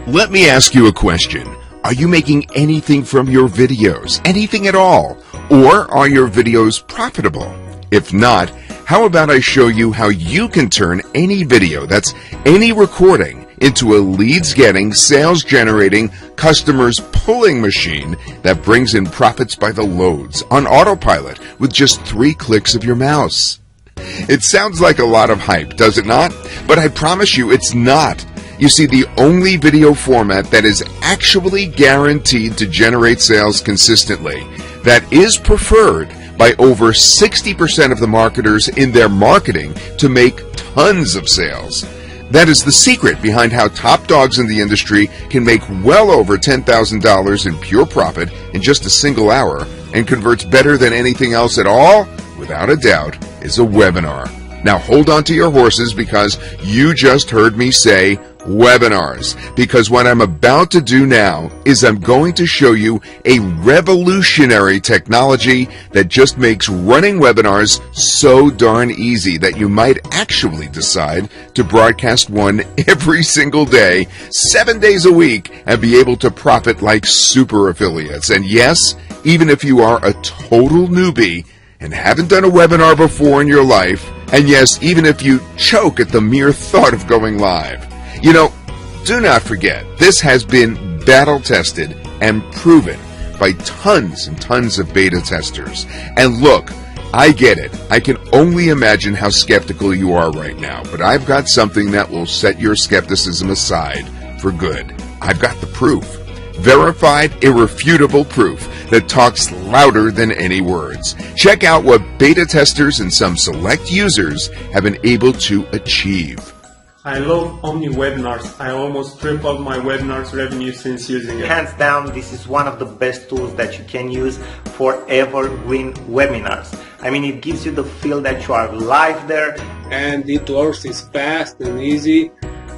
Let me ask you a question. Are you making anything from your videos? Anything at all? Or are your videos profitable? If not, how about I show you how you can turn any video, that's any recording, into a leads-getting, sales-generating, customers-pulling machine that brings in profits by the loads on autopilot with just 3 clicks of your mouse. It sounds like a lot of hype, does it not? But I promise you it's not. You see, the only video format that is actually guaranteed to generate sales consistently, that is preferred by over 60% of the marketers in their marketing to make tons of sales. That is the secret behind how top dogs in the industry can make well over $10,000 in pure profit in just a single hour and converts better than anything else at all, without a doubt, is a webinar. Now hold on to your horses, because you just heard me say webinars, because what I'm about to do now is I'm going to show you a revolutionary technology that just makes running webinars so darn easy that you might actually decide to broadcast one every single day, 7 days a week, and be able to profit like super affiliates. And yes, even if you are a total newbie and haven't done a webinar before in your life, and yes, even if you choke at the mere thought of going live. You know, do not forget, this has been battle-tested and proven by tons and tons of beta testers. And look, I get it. I can only imagine how skeptical you are right now, but I've got something that will set your skepticism aside for good. I've got the proof. Verified, irrefutable proof that talks louder than any words. Check out what beta testers and some select users have been able to achieve. I love Omniwebinars. I almost tripled my webinars revenue since using it. Hands down, this is one of the best tools that you can use for evergreen webinars. I mean, it gives you the feel that you are live there. And it works, it's fast and easy.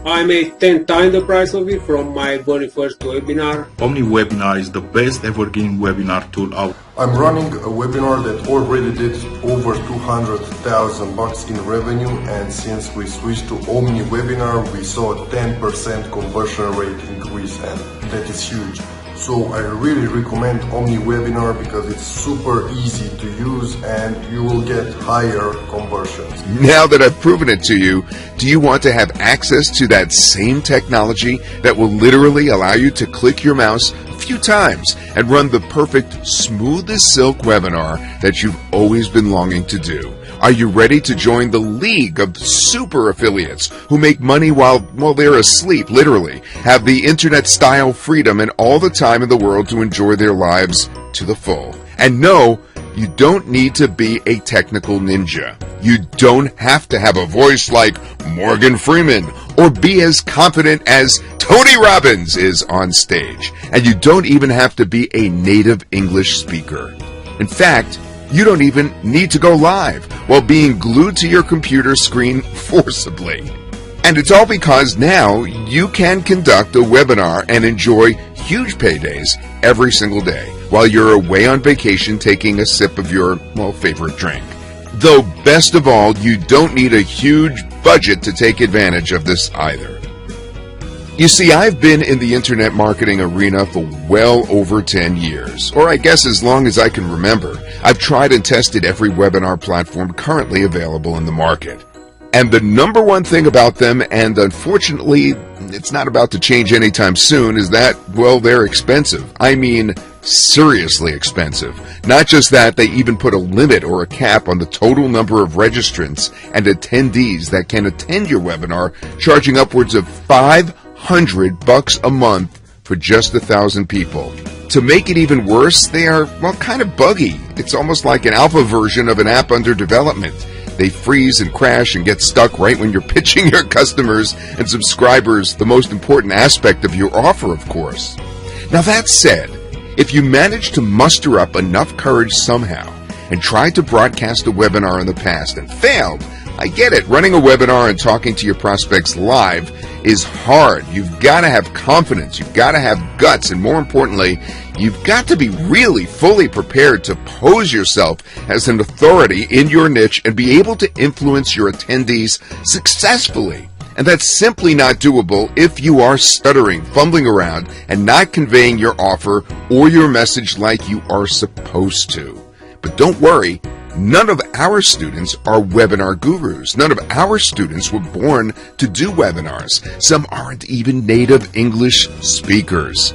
I made 10 times the price of it from my very first webinar. Omniwebinar is the best evergreen webinar tool out. I'm running a webinar that already did over $200,000 in revenue, and since we switched to Omniwebinar, we saw a 10% conversion rate increase, and that is huge. So I really recommend Omniwebinar because it's super easy to use and you will get higher conversions. Now that I've proven it to you, do you want to have access to that same technology that will literally allow you to click your mouse a few times and run the perfect smooth as silk webinar that you've always been longing to do? Are you ready to join the league of super affiliates who make money while they're asleep, literally, have the internet-style freedom and all the time in the world to enjoy their lives to the full? And no, you don't need to be a technical ninja. You don't have to have a voice like Morgan Freeman or be as confident as Tony Robbins is on stage. And you don't even have to be a native English speaker. In fact, you don't even need to go live while being glued to your computer screen forcibly. And it's all because now you can conduct a webinar and enjoy huge paydays every single day while you're away on vacation taking a sip of your, favorite drink. Though best of all, you don't need a huge budget to take advantage of this either. You see, I've been in the internet marketing arena for well over 10 years, or I guess as long as I can remember. I've tried and tested every webinar platform currently available in the market. And the number one thing about them, and unfortunately it's not about to change anytime soon, is that, they're expensive. I mean, seriously expensive. Not just that, they even put a limit or a cap on the total number of registrants and attendees that can attend your webinar, charging upwards of $500 a month for just 1,000 people. To make it even worse, they are, kind of buggy. It's almost like an alpha version of an app under development. They freeze and crash and get stuck right when you're pitching your customers and subscribers the most important aspect of your offer, of course. Now that said, if you manage to muster up enough courage somehow and tried to broadcast a webinar in the past and failed, I get it. Running a webinar and talking to your prospects live is hard. You've got to have confidence. You've got to have guts. And more importantly, you've got to be really fully prepared to pose yourself as an authority in your niche and be able to influence your attendees successfully. And that's simply not doable if you are stuttering, fumbling around, and not conveying your offer or your message like you are supposed to. But don't worry, none of our students are webinar gurus. None of our students were born to do webinars. Some aren't even native English speakers.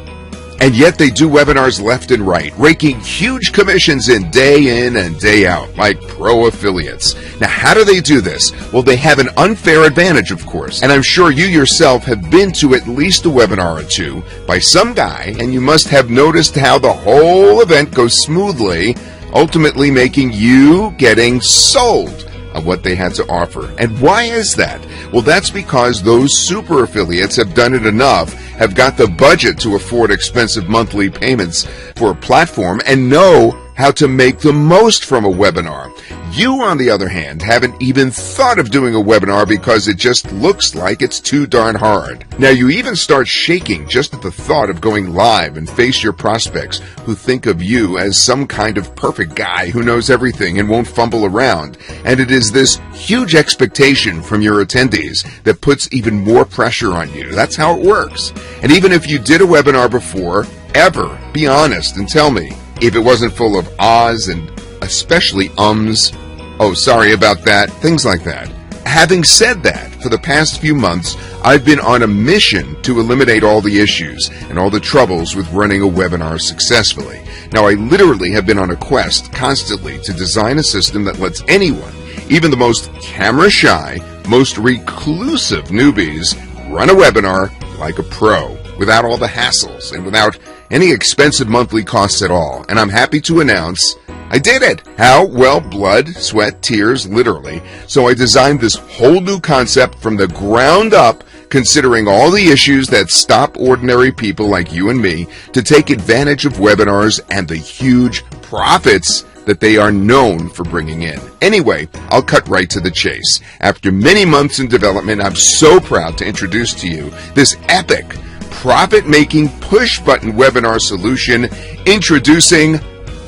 And yet they do webinars left and right, raking huge commissions in and day out, like pro affiliates. Now, how do they do this? Well, they have an unfair advantage, of course. And I'm sure you yourself have been to at least a webinar or two by some guy, and you must have noticed how the whole event goes smoothly, ultimately making you getting sold on what they had to offer. And why is that? Well, that's because those super affiliates have done it enough, have got the budget to afford expensive monthly payments for a platform, and know how to make the most from a webinar. You, on the other hand, haven't even thought of doing a webinar because it just looks like it's too darn hard. Now, you even start shaking just at the thought of going live and face your prospects who think of you as some kind of perfect guy who knows everything and won't fumble around. And it is this huge expectation from your attendees that puts even more pressure on you. That's how it works. And even if you did a webinar before, ever, be honest and tell me if it wasn't full of ahs and especially ums, oh, sorry about that, things like that. Having said that, for the past few months, I've been on a mission to eliminate all the issues and all the troubles with running a webinar successfully. Now, I literally have been on a quest constantly to design a system that lets anyone, even the most camera-shy, most reclusive newbies, run a webinar like a pro, without all the hassles and without any expensive monthly costs at all. And I'm happy to announce I did it. How? Well, blood, sweat, tears, literally. So I designed this whole new concept from the ground up, considering all the issues that stop ordinary people like you and me to take advantage of webinars and the huge profits that they are known for bringing in. Anyway, I'll cut right to the chase. After many months in development, I'm so proud to introduce to you this epic profit-making push-button webinar solution, introducing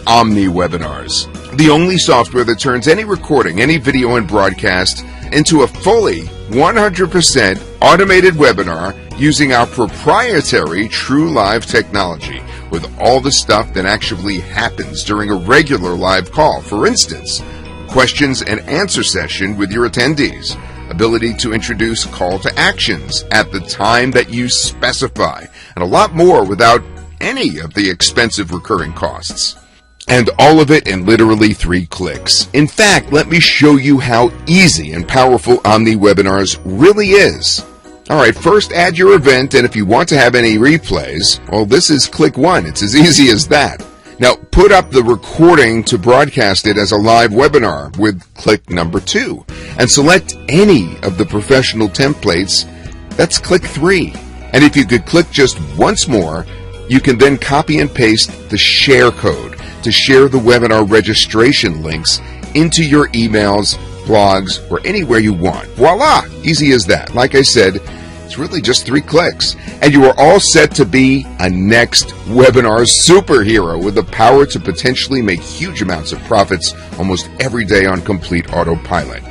Omniwebinars, the only software that turns any recording, any video and broadcast into a fully 100% automated webinar using our proprietary True Live technology with all the stuff that actually happens during a regular live call. For instance, questions and answer session with your attendees, ability to introduce call to actions at the time that you specify, and a lot more without any of the expensive recurring costs. And all of it in literally 3 clicks. In fact, let me show you how easy and powerful Omniwebinars really is. Alright, first add your event, and if you want to have any replays, well, this is click 1. It's as easy as that. Now, put up the recording to broadcast it as a live webinar with click number 2. And select any of the professional templates. That's click 3. And if you could click just once more, you can then copy and paste the share code to share the webinar registration links into your emails, blogs, or anywhere you want. Voila! Easy as that. Like I said, it's really just 3 clicks. And you are all set to be a next webinar superhero with the power to potentially make huge amounts of profits almost every day on complete autopilot.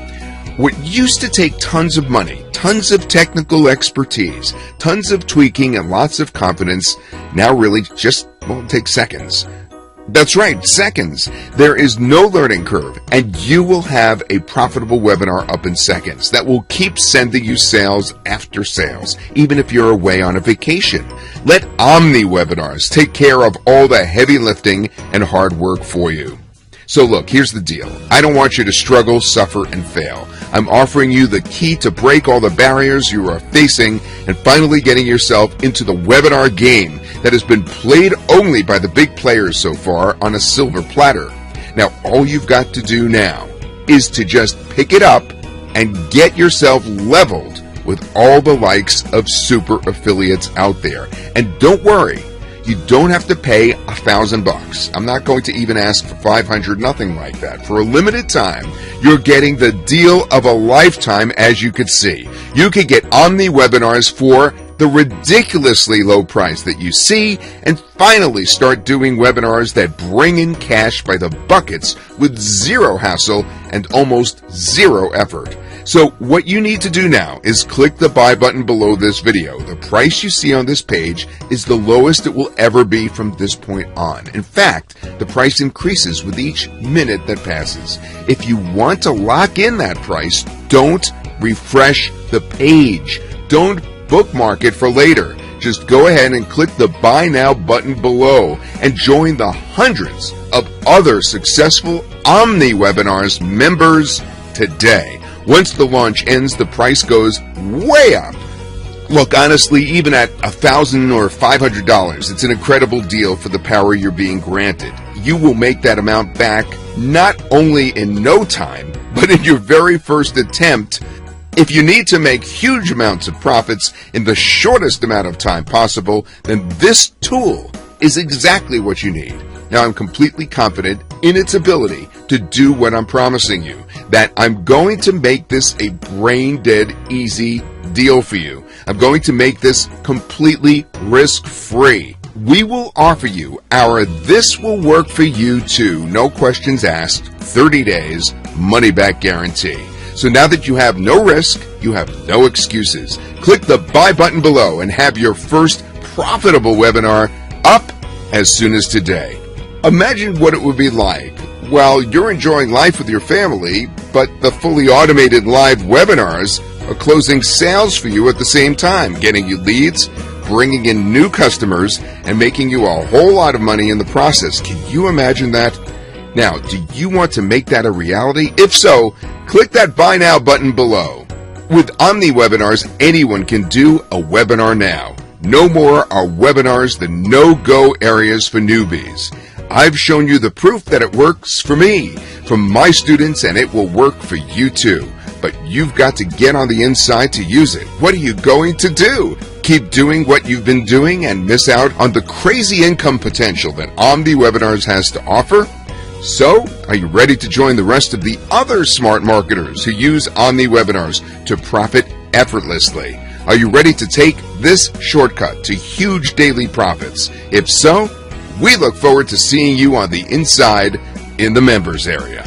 What used to take tons of money, tons of technical expertise, tons of tweaking, and lots of confidence, now really just won't take seconds. That's right, seconds. There is no learning curve, and you will have a profitable webinar up in seconds that will keep sending you sales after sales, even if you're away on a vacation. Let Omniwebinars take care of all the heavy lifting and hard work for you. So look, here's the deal. I don't want you to struggle, suffer, and fail. I'm offering you the key to break all the barriers you are facing and finally getting yourself into the webinar game that has been played only by the big players so far on a silver platter. Now, all you've got to do now is to just pick it up and get yourself leveled with all the likes of super affiliates out there. And don't worry, you don't have to pay $1,000. I'm not going to even ask for $500, nothing like that. For a limited time, you're getting the deal of a lifetime, as you could see. You could get Omniwebinars for the ridiculously low price that you see, and finally start doing webinars that bring in cash by the buckets with zero hassle and almost zero effort. So what you need to do now is click the buy button below this video. The price you see on this page is the lowest it will ever be from this point on. In fact, the price increases with each minute that passes. If you want to lock in that price, don't refresh the page. Don't bookmark it for later. Just go ahead and click the Buy Now button below and join the hundreds of other successful Omniwebinars members today. Once the launch ends, the price goes way up. Look, honestly, even at $1,000 or $500, it's an incredible deal for the power you're being granted. You will make that amount back not only in no time, but in your very first attempt. If you need to make huge amounts of profits in the shortest amount of time possible, then this tool is exactly what you need. Now, I'm completely confident in its ability to do what I'm promising you, that I'm going to make this a brain-dead easy deal for you. I'm going to make this completely risk-free. We will offer you our This Will Work For You Too, no questions asked, 30 days, money-back guarantee. So now that you have no risk, you have no excuses. Click the Buy button below and have your first profitable webinar up as soon as today. Imagine what it would be like while you're enjoying life with your family, but the fully automated live webinars are closing sales for you at the same time, getting you leads, bringing in new customers, and making you a whole lot of money in the process. Can you imagine that? Now, do you want to make that a reality? If so, click that Buy Now button below. With Omniwebinars, anyone can do a webinar now. No more are webinars the no-go areas for newbies. I've shown you the proof that it works for me, from my students, and it will work for you too. But you've got to get on the inside to use it. What are you going to do? Keep doing what you've been doing and miss out on the crazy income potential that Omniwebinars has to offer? So, are you ready to join the rest of the other smart marketers who use Omniwebinars to profit effortlessly? Are you ready to take this shortcut to huge daily profits? If so, we look forward to seeing you on the inside in the members area.